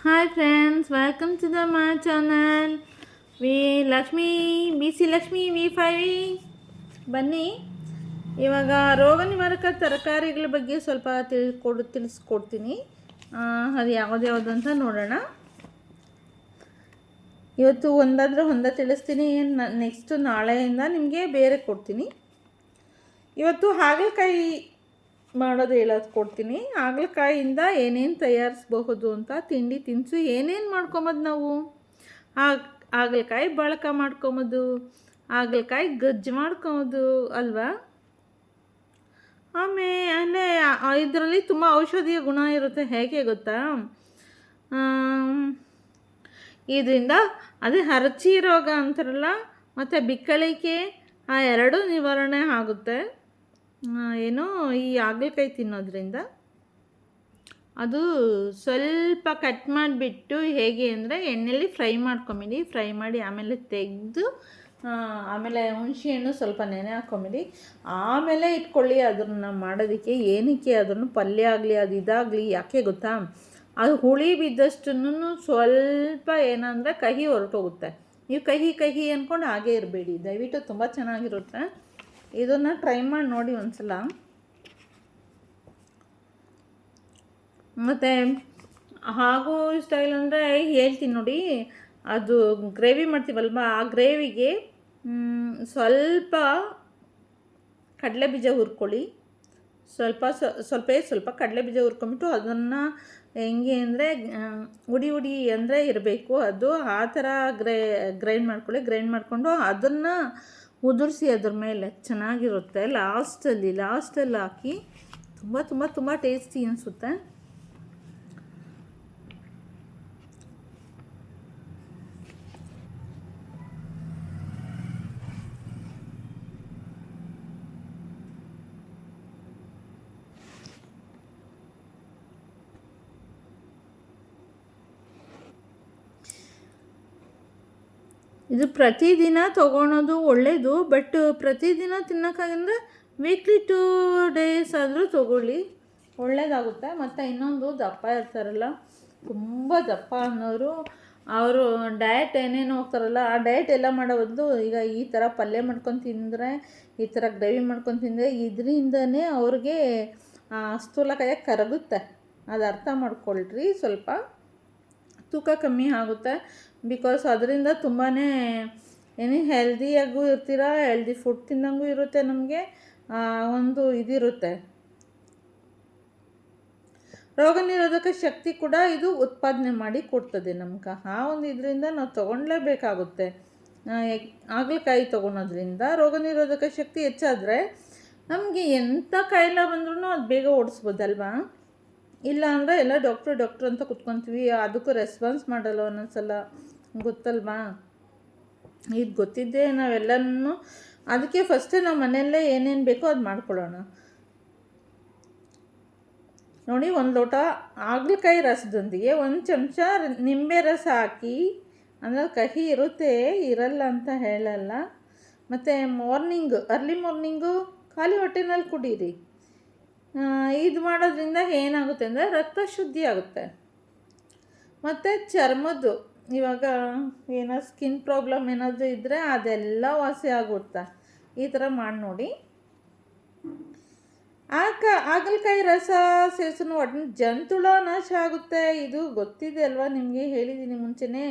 Hi friends, welcome to my channel. V Lakshmi B C Lakshmi V5 ಬನ್ನಿ. ಇವಾಗ ರೋಗ ನಿವಾರಕ ತರಕಾರಿಗಳ ಬಗ್ಗೆ ಸ್ವಲ್ಪ ತಿಳಿಸ್ಕೊಡ್ತೀನಿ. ಅದು ಯಾವ್ದು ಅಂತ ನೋಡೋಣ. ಇವತ್ತು ಒಂದೇ ತಿಳಿಸ್ತೀನಿ. ನೆಕ್ಸ್ಟ್ ನಾಳೆಯಿಂದ ನಿಮಗೆ ಬೇರೆ ಕೊಡ್ತೀನಿ. ಇವತ್ತು ಹಾಗಲಕಾಯಿ ಮಾಡೋದು ಹೇಳೋದು ಕೊಡ್ತೀನಿ. ಹಾಗಲಕಾಯಿಯಿಂದ ಏನೇನು ತಯಾರಿಸಬಹುದು ಅಂತ, ತಿಂಡಿ ತಿನಿಸು ಏನೇನು ಮಾಡ್ಕೊಬೋದು ನಾವು. ಹಾಗಲಕಾಯಿ ಬಳಕ ಮಾಡ್ಕೊಬೋದು, ಹಾಗಲಕಾಯಿ ಗೊಜ್ಜು ಮಾಡ್ಕೊಬೋದು ಅಲ್ವಾ. ಆಮೇಲೆ ಇದರಲ್ಲಿ ತುಂಬ ಔಷಧೀಯ ಗುಣ ಇರುತ್ತೆ. ಹೇಗೆ ಗೊತ್ತಾ, ಇದರಿಂದ ಅದೇ ಹರಚಿ ರೋಗ ಅಂತಾರಲ್ಲ, ಮತ್ತು ಬಿಕ್ಕಳಿಕೆ, ಆ ಎರಡೂ ನಿವಾರಣೆ ಆಗುತ್ತೆ. ಏನು ಈ ಹಾಗಲಕಾಯಿ ತಿನ್ನೋದ್ರಿಂದ. ಅದು ಸ್ವಲ್ಪ ಕಟ್ ಮಾಡಿಬಿಟ್ಟು ಹೇಗೆ ಅಂದರೆ ಎಣ್ಣೆಯಲ್ಲಿ ಫ್ರೈ ಮಾಡ್ಕೊಂಬಿಡಿ. ಫ್ರೈ ಮಾಡಿ ಆಮೇಲೆ ತೆಗೆದು ಆಮೇಲೆ ಹುಣಸೆಹಣ್ಣು ಸ್ವಲ್ಪ ನೆನೆ ಹಾಕ್ಕೊಂಬಿಡಿ. ಆಮೇಲೆ ಇಟ್ಕೊಳ್ಳಿ ಅದನ್ನು ಮಾಡೋದಕ್ಕೆ. ಏನಕ್ಕೆ ಅದನ್ನು ಪಲ್ಯ ಆಗಲಿ ಅದು ಇದಾಗಲಿ, ಯಾಕೆ ಗೊತ್ತಾ, ಅದು ಹುಳಿ ಬಿದ್ದಷ್ಟು ಸ್ವಲ್ಪ ಏನಂದರೆ ಕಹಿ ಹೊರಟೋಗುತ್ತೆ. ನೀವು ಕಹಿ ಅಂದ್ಕೊಂಡು ಹಾಗೇ ಇರಬೇಡಿ, ದಯವಿಟ್ಟು ತುಂಬ ಚೆನ್ನಾಗಿರುತ್ತೆ. ಇದನ್ನು ಟ್ರೈ ಮಾಡಿ ನೋಡಿ ಒಂದ್ಸಲ. ಮತ್ತು ಹಾಗೂ ಸ್ಟೈಲ್ ಅಂದರೆ ಹೇಳ್ತೀನಿ ನೋಡಿ. ಅದು ಗ್ರೇವಿ ಮಾಡ್ತೀವಲ್ವ, ಆ ಗ್ರೇವಿಗೆ ಸ್ವಲ್ಪ ಕಡಲೆ ಬೀಜ ಹುರ್ಕೊಳ್ಳಿ. ಸ್ವಲ್ಪ ಕಡಲೆ ಬೀಜ ಹುರ್ಕೊಂಬಿಟ್ಟು ಅದನ್ನು ಹೆಂಗೆ ಅಂದರೆ ಹುಡಿ ಅಂದರೆ ಇರಬೇಕು. ಅದು ಆ ಥರ ಗ್ರೈಂಡ್ ಮಾಡ್ಕೊಳ್ಳಿ. ಗ್ರೈಂಡ್ ಮಾಡಿಕೊಂಡು ಅದನ್ನು ಉದುರಿಸಿ ಅದ್ರ ಮೇಲೆ ಚೆನ್ನಾಗಿರುತ್ತೆ. ಲಾಸ್ಟಲ್ಲಿ ಹಾಕಿ ತುಂಬ ಟೇಸ್ಟಿ ಅನಿಸುತ್ತೆ. ಇದು ಪ್ರತಿದಿನ ತೊಗೊಳೋದು ಒಳ್ಳೆಯದು, ಬಟ್ ಪ್ರತಿದಿನ ತಿನ್ನೋಕ್ಕಾಗಂದರೆ ವೀಕ್ಲಿ 2 ಡೇಸ್ ಆದರೂ ತೊಗೊಳ್ಳಿ, ಒಳ್ಳೆಯದಾಗುತ್ತೆ. ಮತ್ತು ಇನ್ನೊಂದು, ದಪ್ಪ ಇರ್ತಾರಲ್ಲ, ತುಂಬ ದಪ್ಪ ಅನ್ನೋರು, ಅವರು ಡಯಟ್ ಏನೇನು ಹೋಗ್ತಾರಲ್ಲ, ಆ ಡಯಟ್ ಎಲ್ಲ ಮಾಡೋ ಬದಲು ಈಗ ಈ ಥರ ಪಲ್ಯ ಮಾಡ್ಕೊಂಡು ತಿಂದರೆ, ಈ ಥರ ಗ್ರೇವಿ ಮಾಡ್ಕೊಂಡು ತಿಂದರೆ, ಇದರಿಂದನೇ ಅವ್ರಿಗೆ ಸ್ಥೂಲಕಾಯ ಕರಗುತ್ತೆ. ಅದು ಅರ್ಥ ಮಾಡ್ಕೊಳ್ರಿ. ಸ್ವಲ್ಪ ತೂಕ ಕಮ್ಮಿ ಆಗುತ್ತೆ. ಬಿಕಾಸ್ ಅದರಿಂದ ತುಂಬಾ ಹೆಲ್ದಿಯಾಗೂ ಇರ್ತೀರ, ಹೆಲ್ದಿ ಫುಡ್ ತಿನ್ನಂಗೂ ಇರುತ್ತೆ. ನಮಗೆ ಒಂದು ಇದಿರುತ್ತೆ, ರೋಗ ನಿರೋಧಕ ಶಕ್ತಿ ಕೂಡ ಇದು ಉತ್ಪಾದನೆ ಮಾಡಿ ಕೊಡ್ತದೆ ನಮ್ಗೆ. ಆ ಒಂದು ಇದರಿಂದ ನಾವು ತೊಗೊಳ್ಲೇಬೇಕಾಗುತ್ತೆ. ಹಾಗಲಕಾಯಿ ತೊಗೊಳೋದ್ರಿಂದ ರೋಗ ನಿರೋಧಕ ಶಕ್ತಿ ಹೆಚ್ಚಾದರೆ ನಮಗೆ ಎಂಥ ಕಾಯಿಲೆ ಬಂದ್ರೂ ಅದು ಬೇಗ ಓಡಿಸ್ಬೋದಲ್ವಾ. ಇಲ್ಲ ಅಂದರೆ ಎಲ್ಲ ಡಾಕ್ಟ್ರು ಅಂತ ಕುತ್ಕೊತೀವಿ, ಅದಕ್ಕೂ ರೆಸ್ಪಾನ್ಸ್ ಮಾಡಲ್ಲ ಒಂದೊಂದ್ಸಲ, ಗೊತ್ತಲ್ವಾ. ಇದು ಗೊತ್ತಿದ್ದೇ ನಾವೆಲ್ಲನೂ ಅದಕ್ಕೆ ಫಸ್ಟೇ ನಾವು ಮನೆಯಲ್ಲೇ ಏನೇನು ಬೇಕೋ ಅದು ಮಾಡ್ಕೊಳ್ಳೋಣ. ನೋಡಿ, 1 ಲೋಟ ಹಾಗಲಕಾಯಿ ರಸದೊಂದಿಗೆ 1 ಚಮಚ ನಿಂಬೆ ರಸ ಹಾಕಿ, ಅಂದರೆ ಕಹಿ ಇರುತ್ತೆ, ಇರಲ್ಲ ಅಂತ ಹೇಳಲ್ಲ. ಮತ್ತು ಅರ್ಲಿ ಮಾರ್ನಿಂಗು ಖಾಲಿ ಹೊಟ್ಟೆನಲ್ಲಿ ಕುಡೀರಿ. ಇದು ಮಾಡೋದ್ರಿಂದ ಏನಾಗುತ್ತೆ ಅಂದರೆ ರಕ್ತ ಶುದ್ಧಿ ಆಗುತ್ತೆ. ಮತ್ತು ಚರ್ಮದ್ದು, ಇವಾಗ ಏನೋ ಸ್ಕಿನ್ ಪ್ರಾಬ್ಲಮ್ ಏನಾದರೂ ಇದ್ದರೆ ಅದೆಲ್ಲ ವಾಸಿ ಆಗುತ್ತೆ. ಈ ಥರ ಮಾಡಿ ನೋಡಿ. ಹಾಗಲಕಾಯಿ ರಸ ಸೇರಿಸೋನು ಒಟ್ಟು ಜಂತುಳ ನಾಶ ಆಗುತ್ತೆ. ಇದು ಗೊತ್ತಿದೆ ಅಲ್ವಾ ನಿಮಗೆ, ಹೇಳಿದ್ದೀನಿ ಮುಂಚೆನೇ.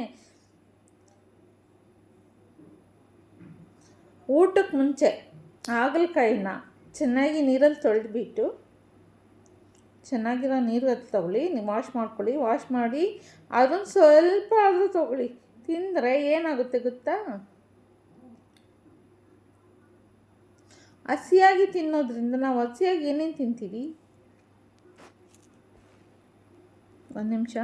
ಊಟಕ್ಕೆ ಮುಂಚೆ ಹಾಗಲಕಾಯಿನ ಚೆನ್ನಾಗಿ ನೀರಲ್ಲಿ ತೊಳೆದ್ಬಿಟ್ಟು, ಚೆನ್ನಾಗಿರೋ ನೀರು ತಗೊಳ್ಳಿ, ವಾಶ್ ಮಾಡ್ಕೊಳ್ಳಿ. ವಾಶ್ ಮಾಡಿ ಅದನ್ನು ಸ್ವಲ್ಪ ಆದರೂ ತೊಗೊಳ್ಳಿ. ತಿಂದರೆ ಏನಾಗುತ್ತೆ ಗೊತ್ತಾ, ಹಸಿಯಾಗಿ ತಿನ್ನೋದ್ರಿಂದ, ನಾವು ಹಸಿಯಾಗಿ ಏನೇನು ತಿಂತೀವಿ, ಒಂದು ನಿಮಿಷ,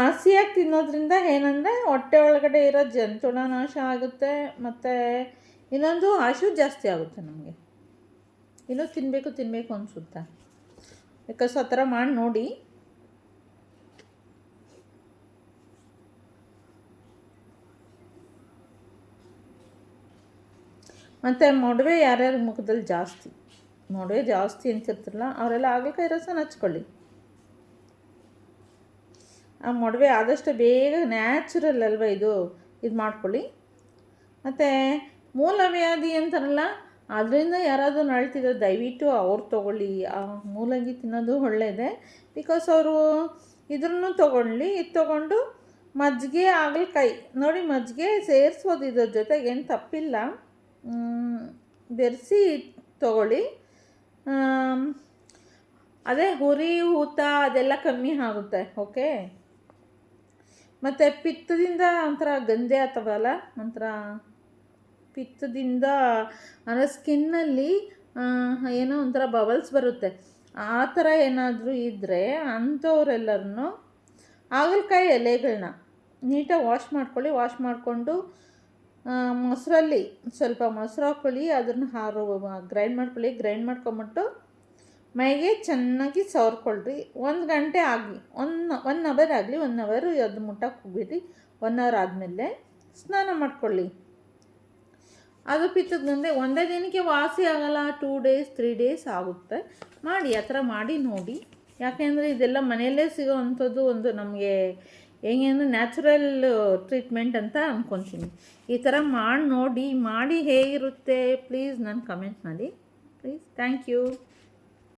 ಹಸಿಯಾಗಿ ತಿನ್ನೋದ್ರಿಂದ ಏನಂದರೆ ಹೊಟ್ಟೆ ಒಳಗಡೆ ಇರೋ ಜಂತುಳ ನಾಶ ಆಗುತ್ತೆ. ಮತ್ತು ಇನ್ನೊಂದು ಹಸಿವು ಜಾಸ್ತಿ ಆಗುತ್ತೆ ನಮಗೆ, ಇನ್ನೂ ತಿನ್ನಬೇಕು ಅನಿಸುತ್ತೆ. ಬಿಕಾಸ್ ಆ ಥರ ಮಾಡಿ ನೋಡಿ. ಮತ್ತು ಮೊಡವೆ ಯಾರ್ಯಾರ ಮುಖದಲ್ಲಿ ಮೊಡವೆ ಜಾಸ್ತಿ ಅಂತಿರ್ತಿರಲ್ಲ, ಅವರೆಲ್ಲ ಹಾಗಲಕಾಯಿ ರಸನ ಹಚ್ಕೊಳ್ಳಿ. ಆ ಮೊಡವೆ ಆದಷ್ಟು ಬೇಗ ನ್ಯಾಚುರಲ್ ಅಲ್ವ ಇದು ಮಾಡ್ಕೊಳ್ಳಿ. ಮತ್ತು ಮೂಲವ್ಯಾಧಿ ಅಂತಾರಲ್ಲ, ಅದರಿಂದ ಯಾರಾದರೂ ನಳ್ತಿದ್ರೆ ದಯವಿಟ್ಟು ಅವ್ರು ತೊಗೊಳ್ಳಿ. ಆ ಮೂಲಂಗಿ ತಿನ್ನೋದು ಒಳ್ಳೆಯದೇ. ಬಿಕಾಸ್ ಅವರು ಇದ್ರನ್ನೂ ತೊಗೊಳ್ಳಿ. ಇದು ತೊಗೊಂಡು ಮಜ್ಜಿಗೆ ಹಾಗಲಕಾಯಿ ನೋಡಿ, ಮಜ್ಜಿಗೆ ಸೇರಿಸ್ಬೋದು ಇದ್ರ ಜೊತೆಗೆ, ಏನು ತಪ್ಪಿಲ್ಲ. ಬೆರೆಸಿ ತೊಗೊಳ್ಳಿ. ಅದೇ ಉರಿ ಊತ ಅದೆಲ್ಲ ಕಮ್ಮಿ ಆಗುತ್ತೆ. ಓಕೆ. ಮತ್ತು ಪಿತ್ತದಿಂದ ಒಂಥರ ಗಂಧೆ ಆಗ್ತವಲ್ಲ, ಒಂಥರ ಪಿತ್ತದಿಂದ ಅಂದರೆ ಸ್ಕಿನ್ನಲ್ಲಿ ಏನೋ ಒಂಥರ ಬಬಲ್ಸ್ ಬರುತ್ತೆ. ಆ ಥರ ಏನಾದರೂ ಇದ್ದರೆ ಅಂಥವ್ರೆಲ್ಲರೂ ಹಾಗಲಕಾಯಿ ಎಲೆಗಳನ್ನ ನೀಟಾಗಿ ವಾಶ್ ಮಾಡ್ಕೊಳ್ಳಿ. ವಾಶ್ ಮಾಡಿಕೊಂಡು ಮೊಸರಲ್ಲಿ ಸ್ವಲ್ಪ ಮೊಸರು ಹಾಕ್ಕೊಳ್ಳಿ, ಅದನ್ನು ಗ್ರೈಂಡ್ ಮಾಡ್ಕೊಳ್ಳಿ. ಗ್ರೈಂಡ್ ಮಾಡ್ಕೊಂಬಿಟ್ಟು ಮೈಗೆ ಚೆನ್ನಾಗಿ ಸವರ್ಕೊಳ್ರಿ. 1 ಗಂಟೆ ಆಗಲಿ, 1 ಅವರ್ ಆಗಲಿ. 1 ಅವರ್ ಅದು ಮುಟ್ಟಕ್ಕೆ ಹೋಗ್ಬಿಡಿ. 1 ಅವರ್ ಆದಮೇಲೆ ಸ್ನಾನ ಮಾಡ್ಕೊಳ್ಳಿ. ಅದು ಪಿತ್ತದ ಗಂಧೆ ಒಂದೇ ದಿನಕ್ಕೆ ವಾಸಿ ಆಗೋಲ್ಲ, 2 ಡೇಸ್ 3 ಡೇಸ್ ಆಗುತ್ತೆ. ಮಾಡಿ, ಆ ಥರ ಮಾಡಿ ನೋಡಿ. ಯಾಕೆಂದರೆ ಇದೆಲ್ಲ ಮನೆಯಲ್ಲೇ ಸಿಗೋ ಅಂಥದ್ದು ಒಂದು ನಮಗೆ ಹೆಂಗೆ ನ್ಯಾಚುರಲ್ ಟ್ರೀಟ್ಮೆಂಟ್ ಅಂತ ಅಂದ್ಕೊತೀನಿ. ಈ ಥರ ಮಾಡಿ ನೋಡಿ, ಮಾಡಿ ಹೇಗಿರುತ್ತೆ ಪ್ಲೀಸ್ ನನ್ನ ಕಮೆಂಟ್ ಮಾಡಿ ಪ್ಲೀಸ್. Thank you.